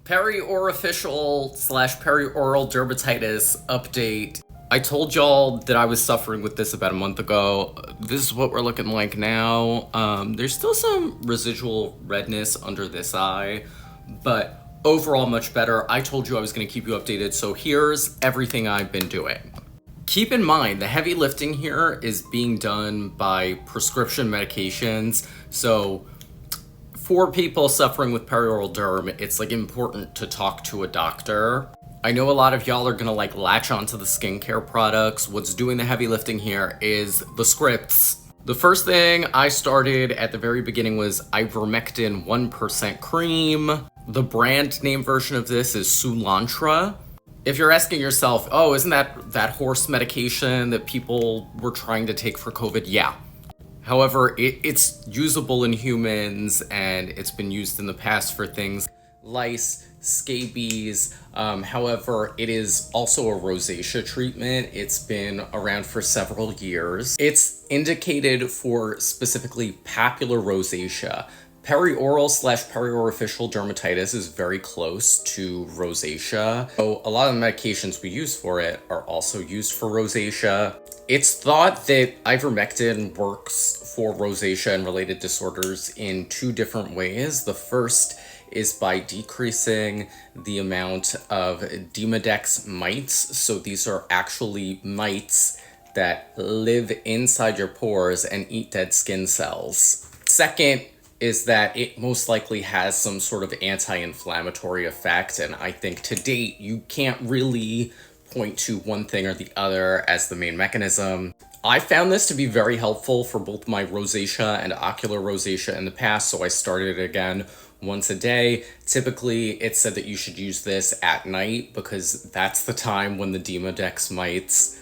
Periorificial/perioral dermatitis update. I told y'all that I was suffering with this about a month ago. This is what we're looking like now. There's still some residual redness under this eye, but overall much better. I told you I was going to keep you updated, so here's everything I've been doing. Keep in mind, the heavy lifting here is being done by prescription medications, so for people suffering with perioral derm, it's important to talk to a doctor. I know a lot of y'all are gonna latch onto the skincare products. What's doing the heavy lifting here is the scripts. The first thing I started at the very beginning was Ivermectin 1% cream. The brand name version of this is Soolantra. If you're asking yourself, oh, isn't that horse medication that people were trying to take for COVID? Yeah. However, it's usable in humans, and it's been used in the past for things lice, scabies. However, it is also a rosacea treatment. It's been around for several years. It's indicated for specifically papular rosacea. Perioral/periorificial dermatitis is very close to rosacea. So a lot of the medications we use for it are also used for rosacea. It's thought that ivermectin works for rosacea and related disorders in two different ways. The first is by decreasing the amount of Demodex mites. So these are actually mites that live inside your pores and eat dead skin cells. Second is that it most likely has some sort of anti-inflammatory effect, and I think to date you can't really point to one thing or the other as the main mechanism. I found this to be very helpful for both my rosacea and ocular rosacea in the past, so I started it again once a day. Typically, it's said that you should use this at night because that's the time when the Demodex mites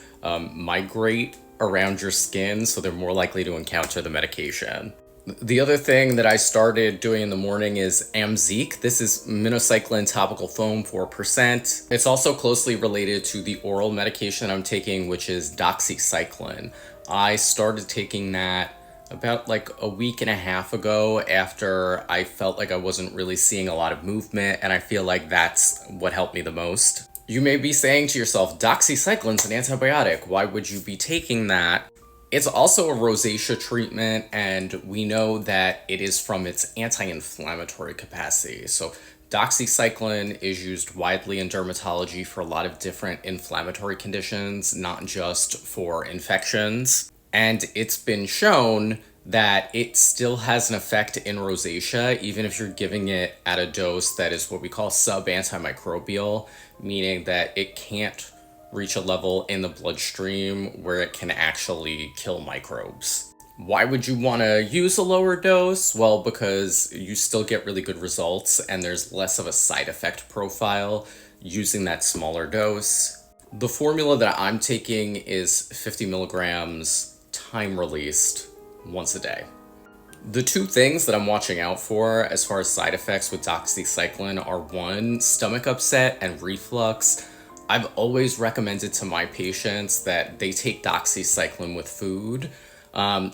migrate around your skin, so they're more likely to encounter the medication. The other thing that I started doing in the morning is Amzeeq. This is minocycline topical foam, 4%. It's also closely related to the oral medication I'm taking, which is Doxycycline. I started taking that about a week and a half ago after I felt like I wasn't really seeing a lot of movement, and I feel like that's what helped me the most. You may be saying to yourself, Doxycycline's an antibiotic. Why would you be taking that? It's also a rosacea treatment, and we know that it is from its anti-inflammatory capacity. So doxycycline is used widely in dermatology for a lot of different inflammatory conditions, not just for infections. And it's been shown that it still has an effect in rosacea, even if you're giving it at a dose that is what we call sub-antimicrobial, meaning that it can't reach a level in the bloodstream where it can actually kill microbes. Why would you want to use a lower dose? Well, because you still get really good results and there's less of a side effect profile using that smaller dose. The formula that I'm taking is 50 milligrams time released once a day. The two things that I'm watching out for as far as side effects with doxycycline are one, stomach upset and reflux. I've always recommended to my patients that they take doxycycline with food.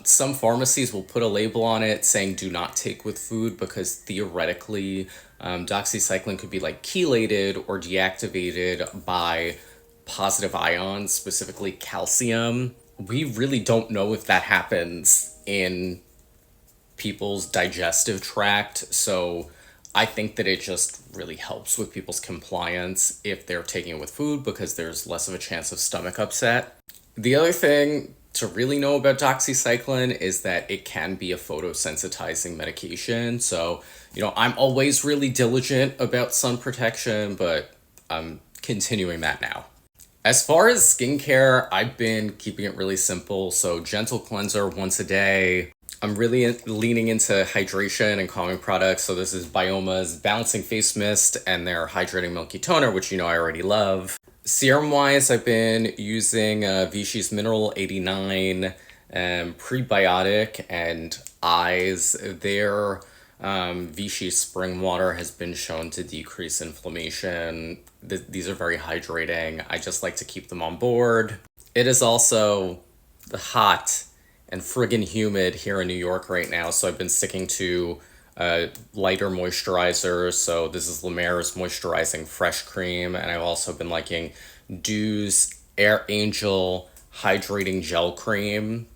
Some pharmacies will put a label on it saying do not take with food because theoretically doxycycline could be chelated or deactivated by positive ions, specifically calcium. We really don't know if that happens in people's digestive tract, so I think that it just really helps with people's compliance if they're taking it with food because there's less of a chance of stomach upset. The other thing to really know about doxycycline is that it can be a photosensitizing medication. So, I'm always really diligent about sun protection, but I'm continuing that now. As far as skincare, I've been keeping it really simple. So gentle cleanser once a day. I'm really leaning into hydration and calming products. So this is Bioma's Balancing Face Mist and their Hydrating Milky Toner, which I already love. Serum-wise, I've been using Vichy's Mineral 89 Prebiotic and Eyes. Their Vichy Spring Water has been shown to decrease inflammation. These are very hydrating. I just like to keep them on board. It is also hot and friggin' humid here in New York right now, so I've been sticking to lighter moisturizer. So this is La Mer's Moisturizing Fresh Cream. And I've also been liking Dew's Air Angel Hydrating Gel Cream.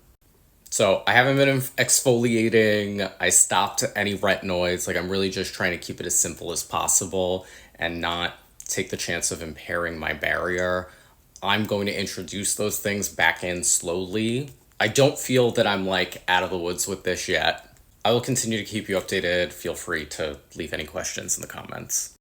So I haven't been exfoliating. I stopped any retinoids. Like I'm really just trying to keep it as simple as possible and not take the chance of impairing my barrier. I'm going to introduce those things back in slowly. I don't feel that I'm like out of the woods with this yet. I will continue to keep you updated. Feel free to leave any questions in the comments.